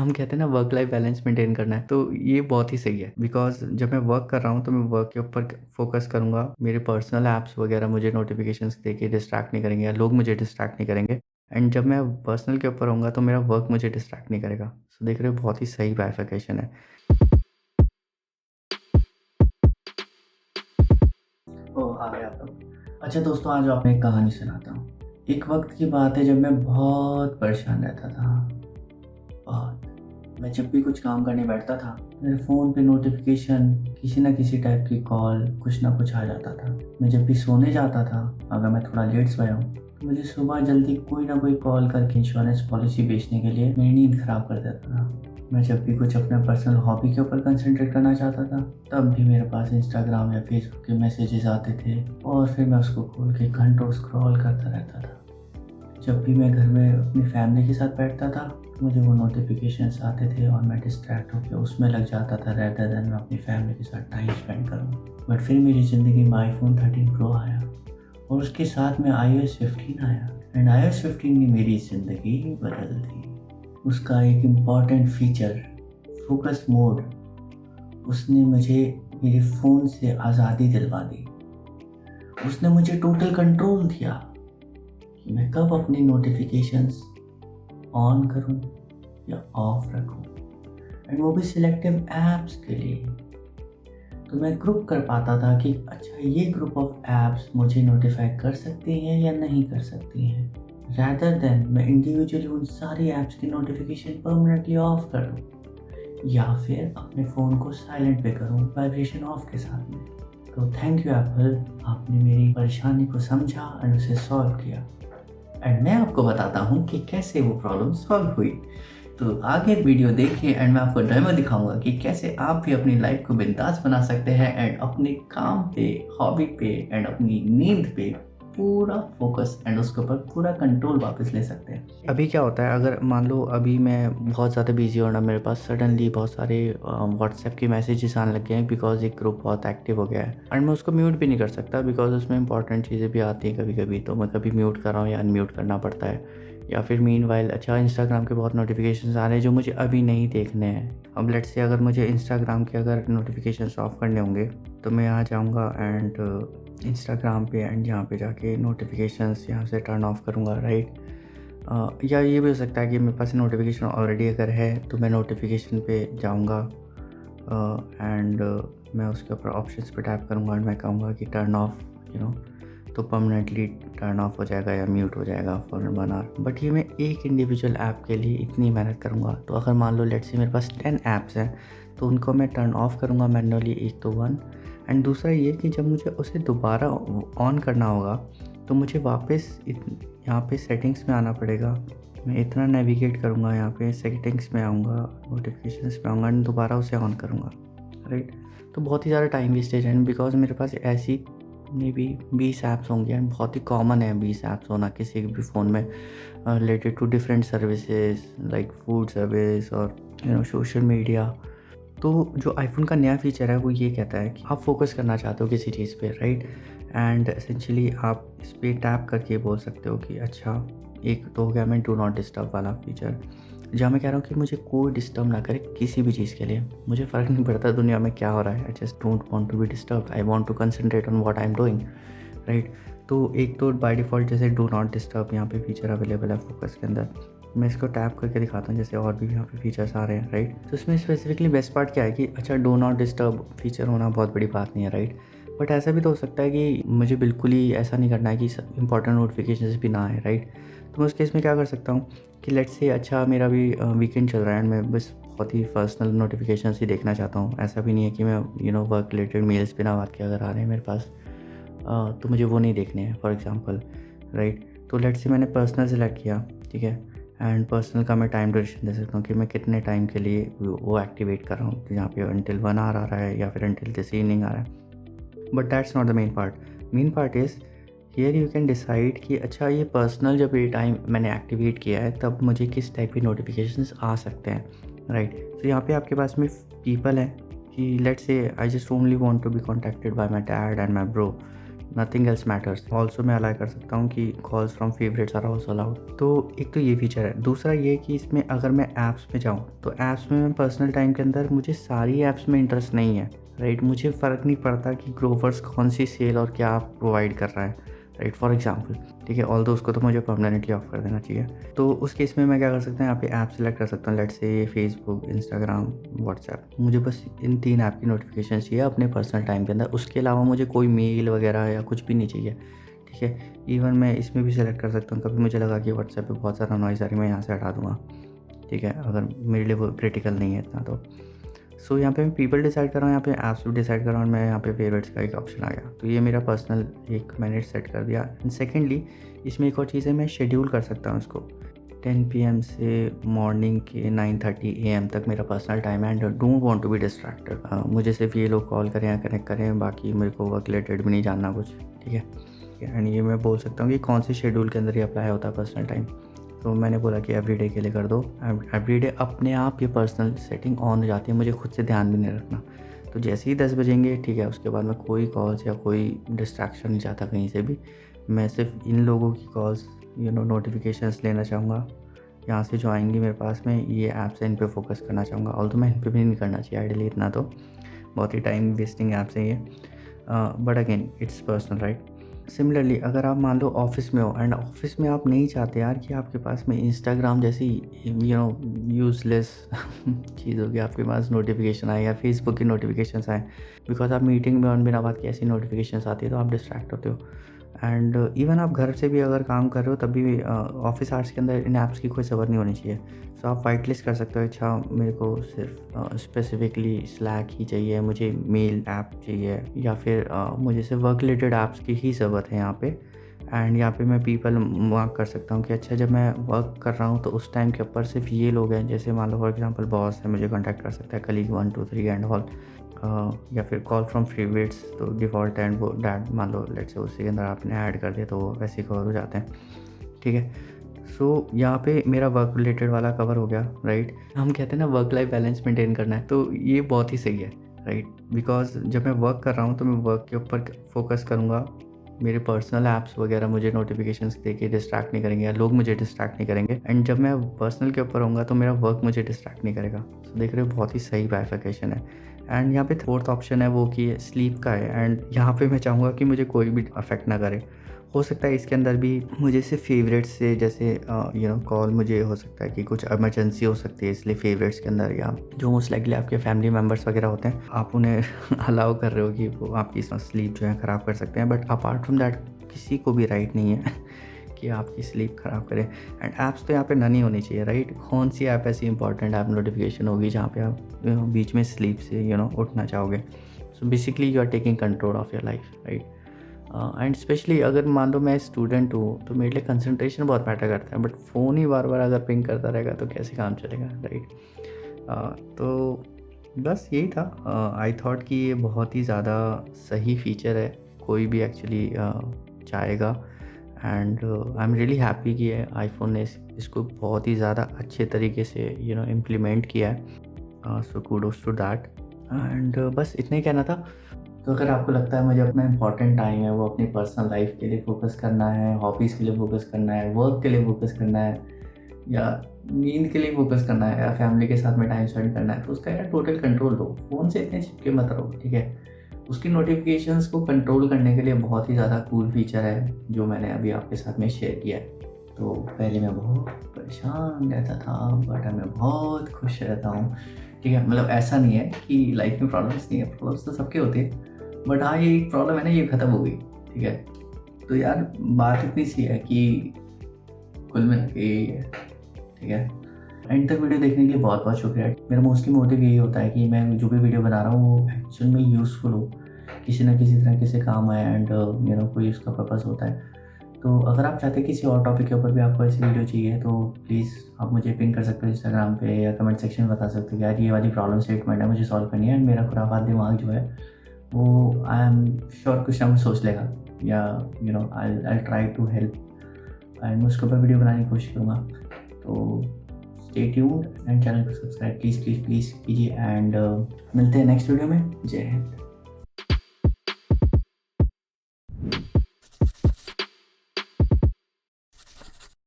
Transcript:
हम कहते हैं ना वर्क लाइफ बैलेंस मेंटेन करना है, तो ये बहुत ही सही है बिकॉज़ जब मैं वर्क कर रहा हूँ तो मैं वर्क के ऊपर फ़ोकस करूँगा। मेरे पर्सनल ऐप्स वगैरह मुझे नोटिफ़िकेशंस देके डिस्ट्रैक्ट नहीं करेंगे या लोग मुझे डिस्ट्रैक्ट नहीं करेंगे। एंड जब मैं पर्सनल के ऊपर होऊँगा तो मेरा वर्क मुझे डिस्ट्रैक्ट नहीं करेगा। सो देख रहे हो बहुत ही सही बाइफरकेशन है। ओह! आ गए आप लोग। अच्छा दोस्तों, आज आपको एक कहानी सुनाता हूँ। एक वक़्त की बात है जब मैं बहुत परेशान रहता था, बहुत। मैं जब भी कुछ काम करने बैठता था, मेरे फ़ोन पे नोटिफ़िकेशन, किसी न किसी टाइप की कॉल, कुछ न कुछ आ जाता था। मैं जब भी सोने जाता था, अगर मैं थोड़ा लेट सोया हूँ, तो मुझे सुबह जल्दी कोई ना कोई कॉल करके इंश्योरेंस पॉलिसी बेचने के लिए मेरी नींद ख़राब कर देता था। मैं जब भी कुछ अपने पर्सनल हॉबी के ऊपर कंसंट्रेट करना चाहता था, तब भी मेरे पास इंस्टाग्राम या फेसबुक के मैसेजेस आते थे और फिर मैं उसको खोल के घंटों स्क्रॉल करता रहता था। जब भी मैं घर में अपनी फैमिली के साथ बैठता था, मुझे वो नोटिफ़िकेशंस आते थे और मैं डिस्ट्रैक्ट होके उसमें लग जाता था रेदर देन मैं अपनी फैमिली के साथ टाइम स्पेंड करूँ। बट फिर मेरी ज़िंदगी में आईफ़ोन 13 प्रो आया और उसके साथ में iOS 15 आया एंड iOS 15 ने मेरी ज़िंदगी बदल दी। उसका एक इम्पॉर्टेंट फ़ीचर, फ़ोकस मोड, उसने मुझे मेरे फ़ोन से आज़ादी दिलवा दी। उसने मुझे टोटल कंट्रोल दिया कि मैं कब अपनी नोटिफ़िकेशंस ऑन करूं या ऑफ रखूं, एंड वो भी सिलेक्टिव ऐप्स के लिए। तो मैं ग्रुप कर पाता था कि अच्छा ये ग्रुप ऑफ ऐप्स मुझे नोटिफाई कर सकती हैं या नहीं कर सकती हैं, रैदर देन मैं इंडिविजुअली उन सारी ऐप्स की नोटिफिकेशन परमानेंटली ऑफ कर दूं या फिर अपने फ़ोन को साइलेंट पे करूं वाइब्रेशन ऑफ के साथ में। तो थैंक यू एप्पल, आपने मेरी परेशानी को समझा एंड उसे सॉल्व किया। एंड मैं आपको बताता हूँ कि कैसे वो प्रॉब्लम सॉल्व हुई। तो आगे वीडियो देखिए एंड मैं आपको डेमो दिखाऊंगा कि कैसे आप भी अपनी लाइफ को बिंदास बना सकते हैं एंड अपने काम पे, हॉबी पे एंड अपनी नींद पे पूरा फोकस एंड उसके ऊपर पूरा कंट्रोल वापस ले सकते हैं। अभी क्या होता है, अगर मान लो अभी मैं बहुत ज़्यादा बिजी हो रहा, मेरे पास सडनली बहुत सारे व्हाट्सएप के मैसेजेस आने लग गए हैं बिकॉज एक ग्रुप बहुत एक्टिव हो गया है एंड मैं उसको म्यूट भी नहीं कर सकता बिकॉज उसमें इंपॉर्टेंट चीज़ें भी आती हैं कभी कभी, तो मैं कभी म्यूट कर रहा हूँ या अनम्यूट करना पड़ता है। या फिर मीनवाइल अच्छा इंस्टाग्राम के बहुत नोटिफिकेशंस आ रहे हैं जो मुझे अभी नहीं देखने हैं। अब लेट्स से अगर मुझे इंस्टाग्राम के अगर नोटिफिकेशंस ऑफ करने होंगे तो मैं यहाँ जाऊँगा एंड इंस्टाग्राम पे एंड यहाँ पे जाके नोटिफिकेशंस यहाँ से टर्न ऑफ करूँगा, राइट। या ये भी हो सकता है कि मेरे पास नोटिफिकेशन ऑलरेडी अगर है तो मैं नोटिफिकेशन पे जाऊँगा एंड मैं उसके ऊपर ऑप्शंस पे टैप करूँगा एंड मैं कहूँगा कि टर्न ऑफ, यू नो, तो परमानेंटली टर्न ऑफ हो जाएगा या म्यूट हो जाएगा फॉर 1 आवर। बट ये मैं एक इंडिविजुअल ऐप के लिए इतनी मेहनत करूँगा, तो अगर मान लो लेट्स से मेरे पास 10 ऐप्स हैं तो उनको मैं टर्न ऑफ करूँगा मैन्युअली, एक तो वन। एंड दूसरा ये कि जब मुझे उसे दोबारा ऑन करना होगा तो मुझे वापस यहाँ पे सेटिंग्स में आना पड़ेगा। मैं इतना नेविगेट करूँगा, यहाँ पे सेटिंग्स में आऊँगा, नोटिफिकेशंस में आऊँगा एंड दोबारा उसे ऑन करूँगा, राइट। तो बहुत ही ज़्यादा टाइम वेस्टेज है बिकॉज मेरे पास ऐसी मे बी 20 ऐप्स होंगे एंड बहुत ही कॉमन है 20 ऐप्स होना किसी भी फ़ोन में related to different services like food service और सोशल मीडिया। तो जो आईफ़ोन का नया फ़ीचर है वो ये कहता है कि आप फ़ोकस करना चाहते हो किसी चीज़ पे, राइट। एंड एसेंशियली आप इस पे टैप करके बोल सकते हो कि अच्छा, एक तो हो गया मैं डू नॉट डिस्टर्ब वाला फ़ीचर, जहाँ मैं कह रहा हूँ कि मुझे कोई डिस्टर्ब ना करे किसी भी चीज़ के लिए। मुझे फ़र्क नहीं पड़ता दुनिया में क्या हो रहा है, I just don't want to be disturbed, I want to concentrate on what I am doing, right. तो एक तो बाय डिफ़ॉल्ट जैसे डू नॉट डिस्टर्ब यहाँ पे फ़ीचर अवेलेबल है फोकस के अंदर। मैं इसको टैप करके दिखाता हूँ जैसे और भी यहाँ पे फ़ीचर्स आ रहे हैं, राइट। तो इसमें स्पेसिफिकली बेस्ट पार्ट क्या है कि अच्छा डू नॉट डिस्टर्ब फ़ीचर होना बहुत बड़ी बात नहीं है, राइट। बट ऐसा भी तो हो सकता है कि मुझे बिल्कुल ही ऐसा नहीं करना है कि इंपॉर्टेंट नोटिफिकेशंस भी ना आए, राइट। तो मैं उस केस में क्या कर सकता हूँ कि लेट्स से अच्छा मेरा भी वीकेंड चल रहा है एंड मैं बस बहुत ही पर्सनल नोटिफिकेशंस ही देखना चाहता हूँ। ऐसा भी नहीं है कि मैं वर्क रिलेटेड मेल्स बिना बात के अगर आ रहे हैं मेरे पास तो मुझे वो नहीं देखने हैं फॉर एग्जांपल, राइट। तो लेट्स से मैंने पर्सनल सेलेक्ट किया, ठीक है। एंड पर्सनल का मैं टाइम ड्यूरेशन दे सकता हूँ कि मैं कितने टाइम के लिए वो एक्टिवेट कर रहा हूँ, तो यहाँ पे अंटिल 1 आवर आ रहा है या फिर अंटिल दिस इवनिंग आ रहा है। But that's not the main part. Main part is here you can decide कि अच्छा ये पर्सनल जब ये टाइम मैंने एक्टिवेट किया है तब मुझे किस टाइप की नोटिफिकेशंस आ सकते हैं, राइट। तो यहाँ पे आपके पास में पीपल हैं कि let's say I just only want to be contacted by my dad and my bro, nothing else matters. Also मैं अलाउ कर सकता हूँ कि calls from favourites are also allowed. तो एक तो ये फीचर है। दूसरा ये कि इसमें अगर मैं ऐप्स में जाऊँ तो ऐप्स में मैं पर्सनल टाइम के अंदर मुझे सारी ऐप्स में इंटरेस्ट नहीं है, राइट। मुझे फ़र्क नहीं पड़ता कि ग्रोवर्स कौन सी सेल और क्या प्रोवाइड कर रहा है, राइट, फॉर एग्जाम्पल, ठीक है। ऑल्दो उसको तो मुझे परमानेंटली ऑफ कर देना चाहिए। तो उस केस में मैं क्या कर सकता हूँ, यहाँ पे ऐप सेलेक्ट कर सकता हूँ, let's say Facebook, Instagram, WhatsApp. मुझे बस इन 3 ऐप की नोटिफिकेशन चाहिए अपने पर्सनल टाइम के अंदर। उसके अलावा मुझे कोई मेल वगैरह या कुछ भी नहीं चाहिए, ठीक है। इवन मैं इसमें भी सेलेक्ट कर सकता हूँ, कभी मुझे लगा कि व्हाट्सएप पे बहुत सारा नॉइज़ आ रही है, मैं यहाँ से हटा दूँगा, ठीक है, अगर मेरे लिए वो क्रिटिकल नहीं है इतना तो। सो यहाँ पे मैं पीपल डिसाइड कर रहा हूँ, यहाँ पे ऐप्स भी डिसाइड कर रहा हूँ, मैं यहाँ पे फेवरेट्स का एक ऑप्शन आ गया। तो ये मेरा पर्सनल एक मैंने सेट कर दिया। एंड सेकेंडली इसमें एक और चीज़ है, मैं शेड्यूल कर सकता हूँ इसको। 10 PM से मॉर्निंग के 9:30 AM तक मेरा पर्सनल टाइम है and don't want to be distracted. मुझे सिर्फ ये लोग कॉल करें या कनेक्ट करें, बाकी मेरे को वर्क रिलेटेड भी नहीं जानना कुछ, ठीक है। एंड ये मैं बोल सकता हूँ कि कौन से शेड्यूल के अंदर ये अप्लाई होता है पर्सनल टाइम। तो मैंने बोला कि एवरीडे के लिए कर दो। एवरीडे अपने आप ये पर्सनल सेटिंग ऑन हो जाती है, मुझे खुद से ध्यान भी नहीं रखना। तो जैसे ही 10 बजेंगे, ठीक है, उसके बाद मैं कोई कॉल्स या कोई डिस्ट्रैक्शन नहीं चाहता कहीं से भी। मैं सिर्फ इन लोगों की कॉल्स नोटिफिकेशंस लेना चाहूँगा, यहाँ से जो आएंगी मेरे पास में, ये ऐप्स है, इन पे फोकस करना चाहूँगा। ऑल्दो मैं इन पे भी नहीं करना चाहिए आइडियली, इतना तो बहुत ही टाइम वेस्टिंग ऐप्स है ये, but again it's personal, right. Similarly अगर आप मान लो ऑफिस में हो एंड ऑफिस में आप नहीं चाहते यार कि आपके पास में इंस्टाग्राम जैसी यूज़लेस चीज़ होगी, आपके पास नोटिफिकेशन आए या फेसबुक की नोटिफिकेशन आए, बिकॉज आप मीटिंग में ऑन बिना बात की ऐसी नोटिफिकेशन आती है तो आप डिस्ट्रैक्ट होते हो। एंड इवन आप घर से भी अगर काम कर रहे हो तब भी ऑफिस आवर्स के अंदर इन ऐप्स की कोई ज़रूरत नहीं होनी चाहिए। सो आप वाइट लिस्ट कर सकते हो, अच्छा मेरे को सिर्फ स्पेसिफिकली स्लैक ही चाहिए, मुझे मेल ऐप चाहिए, या फिर मुझे सिर्फ वर्क रिलेटेड ऐप्स की ही ज़रूरत है यहाँ पे। एंड यहाँ पे मैं पीपल मार्क कर सकता हूँ कि अच्छा जब मैं वर्क कर रहा हूँ तो उस टाइम के ऊपर सिर्फ ये लोग हैं, जैसे मान लो फॉर एग्जांपल बॉस है, मुझे कांटेक्ट कर सकता है, कलीग 1 2 3 एंड ऑल, या फिर कॉल फ्रॉम फेवरेट्स, तो डिफ़ॉल्ट एंड वो डैट मान लो लेट्स से उसी के अंदर आपने ऐड कर दिया तो वो वैसे ही कवर हो जाते हैं, ठीक है। सो यहाँ पे मेरा वर्क रिलेटेड वाला कवर हो गया, राइट। हम कहते हैं ना वर्क लाइफ बैलेंस मेंटेन करना है, तो ये बहुत ही सही है, राइट। बिकॉज जब मैं वर्क कर रहा हूँ तो मैं वर्क के ऊपर फोकस करूँगा, मेरे पर्सनल ऐप्स वगैरह मुझे नोटिफिकेशंस देके डिस्ट्रैक्ट नहीं करेंगे या लोग मुझे डिस्ट्रैक्ट नहीं करेंगे। एंड जब मैं पर्सनल के ऊपर होऊंगा तो मेरा वर्क मुझे डिस्ट्रैक्ट नहीं करेगा। तो देख रहे हो बहुत ही सही बाइफिकेशन है। एंड यहाँ पे फोर्थ ऑप्शन है वो कि स्लीप का है, एंड यहाँ पे मैं चाहूँगा कि मुझे कोई भी अफेक्ट ना करे। हो सकता है इसके अंदर भी मुझे सिर्फ फेवरेट्स से, जैसे कॉल मुझे हो सकता है कि कुछ इमरजेंसी हो सकती है, इसलिए फेवरेट्स के अंदर या जो मोस्ट लाइकली आपके फैमिली मेम्बर्स वगैरह होते हैं आप उन्हें अलाउ कर रहे हो कि वो आपकी स्लीप जो है ख़राब कर सकते हैं। बट अपार्ट फ्रॉम दैट किसी को भी राइट नहीं है कि आपकी स्लीप ख़राब करें। एंड ऐप्स तो यहाँ पे नन ही होनी चाहिए, राइट। कौन सी ऐप ऐसी इंपॉर्टेंट ऐप नोटिफिकेशन होगी जहाँ पे आप बीच में स्लीप से उठना चाहोगे। So basically you are taking control of your life, right. And specially अगर मान लो मैं स्टूडेंट हूँ तो मेरे लिए कंसंट्रेशन बहुत मैटर करता है, बट फ़ोन ही बार बार अगर पिंग करता रहेगा तो कैसे काम चलेगा, राइट। तो बस यही था। आई थॉट कि ये बहुत ही ज़्यादा सही फीचर है, कोई भी एक्चुअली चाहेगा। And I am really happy कि आईफोन ने इसको बहुत ही ज़्यादा अच्छे तरीके से इम्प्लीमेंट किया है। So kudos to that. And बस इतना ही कहना था। तो अगर आपको लगता है मुझे अपना इंपॉर्टेंट टाइम है वो अपनी पर्सनल लाइफ के लिए फोकस करना है, हॉबीज़ के लिए फोकस करना है, वर्क के लिए फोकस करना है, या नींद के लिए फोकस करना है, या फैमिली के साथ में टाइम स्पेंड करना है, तो उसका यार टोटल कंट्रोल लो। फ़ोन से इतने चिपके मत रहो, ठीक है। उसकी नोटिफिकेशंस को कंट्रोल करने के लिए बहुत ही ज़्यादा कूल फीचर है जो मैंने अभी आपके साथ में शेयर किया है। तो पहले मैं बहुत परेशान रहता था, बट अब मैं बहुत खुश रहता हूँ, ठीक है। मतलब ऐसा नहीं है कि लाइफ में प्रॉब्लम्स नहीं है, प्रॉब्लम्स तो सबके होते हैं, बट हाँ ये एक प्रॉब्लम है ना, ये ख़त्म हो गई, ठीक है। तो यार बात इतनी सी है कि कुल मिला के यही है, ठीक है। एंड तक वीडियो देखने के लिए बहुत बहुत शुक्रिया। मेरा मोस्टली मोटिव यही होता है कि मैं जो भी वीडियो बना रहा हूँ वो एक्चुअल में यूज़फुल हो, किसी ना किसी तरीके से काम आए, एंड कोई उसका पर्पस होता है। तो अगर आप चाहते हैं किसी और टॉपिक के ऊपर भी आपको ऐसी वीडियो चाहिए तो प्लीज़ आप मुझे पिंग कर सकते हो इंस्टाग्राम पे, या कमेंट सेक्शन में बता सकते हो कि यार ये वाली प्रॉब्लम स्टेटमेंट है, मुझे सॉल्व करनी है। एंड मेरा खुराफात दिमाग जो है वो आई एम श्योर कुछ ना कुछ सोच लेगा, या I try to help, and मैं उसके ऊपर वीडियो बनाने की कोशिश करूँगा। तो स्टे ट्यून्ड एंड चैनल को सब्सक्राइब प्लीज़ प्लीज़ प्लीज़ कीजिए। एंड मिलते हैं नेक्स्ट वीडियो में। जय हिंद।